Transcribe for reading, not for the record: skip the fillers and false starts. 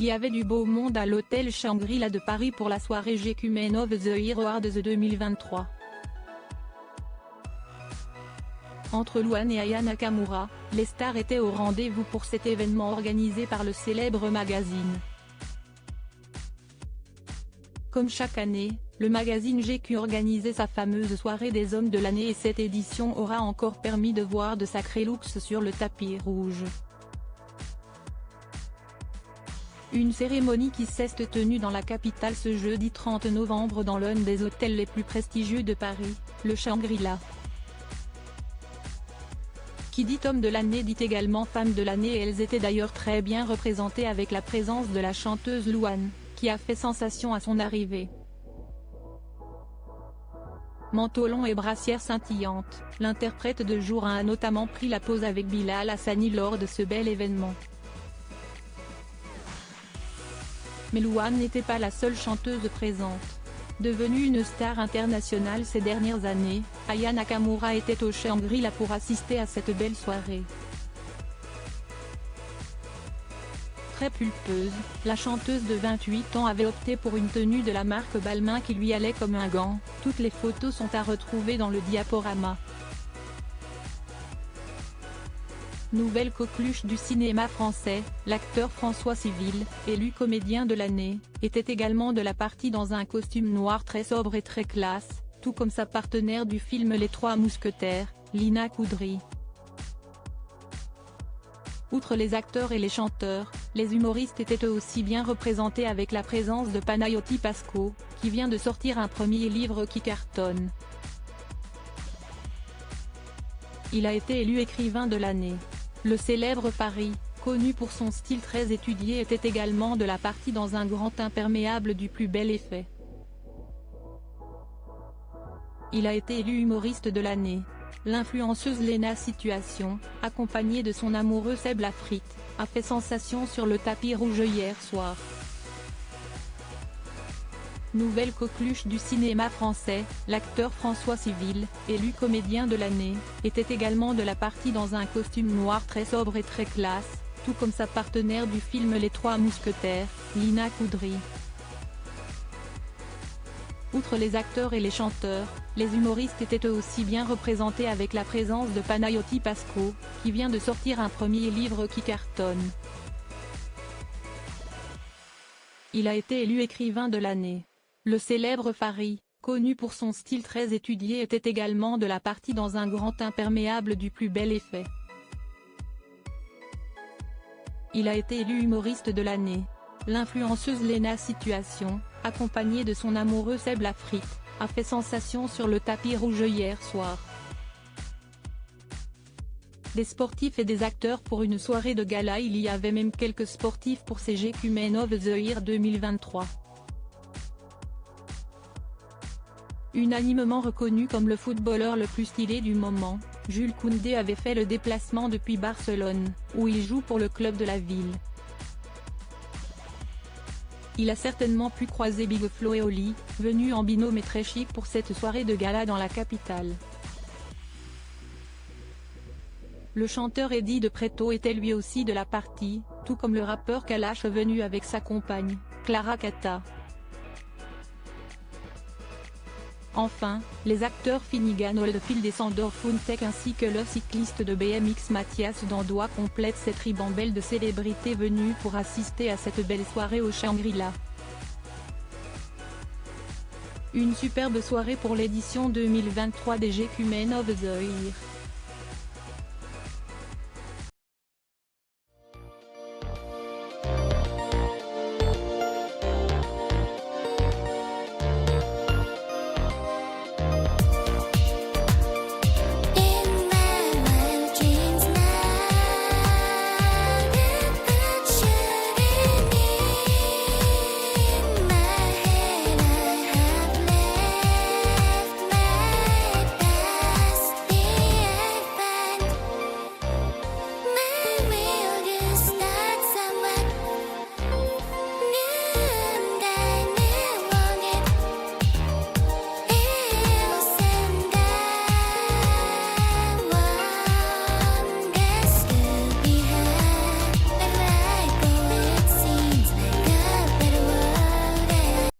Il y avait du beau monde à l'hôtel Shangri-La de Paris pour la soirée GQ Men of the Year Awards 2023. Entre Louane et Aya Nakamura, les stars étaient au rendez-vous pour cet événement organisé par le célèbre magazine. Comme chaque année, le magazine GQ organisait sa fameuse soirée des hommes de l'année et cette édition aura encore permis de voir de sacrés looks sur le tapis rouge. Une cérémonie qui s'est tenue dans la capitale ce jeudi 30 novembre dans l'un des hôtels les plus prestigieux de Paris, le Shangri-La. Qui dit homme de l'année dit également femme de l'année et elles étaient d'ailleurs très bien représentées avec la présence de la chanteuse Louane, qui a fait sensation à son arrivée. Manteau long et brassière scintillante, l'interprète de jour 1 a notamment pris la pose avec Bilal Hassani lors de ce bel événement. Mais Louane n'était pas la seule chanteuse présente. Devenue une star internationale ces dernières années, Aya Nakamura était au Shangri-La pour assister à cette belle soirée. Très pulpeuse, la chanteuse de 28 ans avait opté pour une tenue de la marque Balmain qui lui allait comme un gant. Toutes les photos sont à retrouver dans le diaporama. Nouvelle coqueluche du cinéma français, l'acteur François Civil, élu comédien de l'année, était également de la partie dans un costume noir très sobre et très classe, tout comme sa partenaire du film Les Trois Mousquetaires, Lina Coudry. Outre les acteurs et les chanteurs, les humoristes étaient eux aussi bien représentés avec la présence de Panayoti Pasco, qui vient de sortir un premier livre qui cartonne. Il a été élu écrivain de l'année. Le célèbre Paris, connu pour son style très étudié était également de la partie dans un grand imperméable du plus bel effet. Il a été élu humoriste de l'année. L'influenceuse Léna Situation, accompagnée de son amoureux Seb Lafrite, a fait sensation sur le tapis rouge hier soir. Nouvelle coqueluche du cinéma français, l'acteur François Civil, élu comédien de l'année, était également de la partie dans un costume noir très sobre et très classe, tout comme sa partenaire du film Les Trois Mousquetaires, Lina Coudry. Outre les acteurs et les chanteurs, les humoristes étaient eux aussi bien représentés avec la présence de Panayoti Pasco, qui vient de sortir un premier livre qui cartonne. Il a été élu écrivain de l'année. Le célèbre Farid, connu pour son style très étudié était également de la partie dans un grand imperméable du plus bel effet. Il a été élu humoriste de l'année. L'influenceuse Léna Situation, accompagnée de son amoureux Seb Lafrite, a fait sensation sur le tapis rouge hier soir. Des sportifs et des acteurs pour une soirée de gala. Il y avait même quelques sportifs pour ces GQ Men of the Year 2023. Unanimement reconnu comme le footballeur le plus stylé du moment, Jules Koundé avait fait le déplacement depuis Barcelone, où il joue pour le club de la ville. Il a certainement pu croiser Big Flo et Oli, venus en binôme et très chic pour cette soirée de gala dans la capitale. Le chanteur Eddie de Preto était lui aussi de la partie, tout comme le rappeur Kalash venu avec sa compagne, Clara Cata. Enfin, les acteurs Finnegan Oldfield et Sandor Funtek ainsi que le cycliste de BMX Mathias Dandois complètent cette ribambelle de célébrités venues pour assister à cette belle soirée au Shangri-La. Une superbe soirée pour l'édition 2023 des GQ Men of the Year.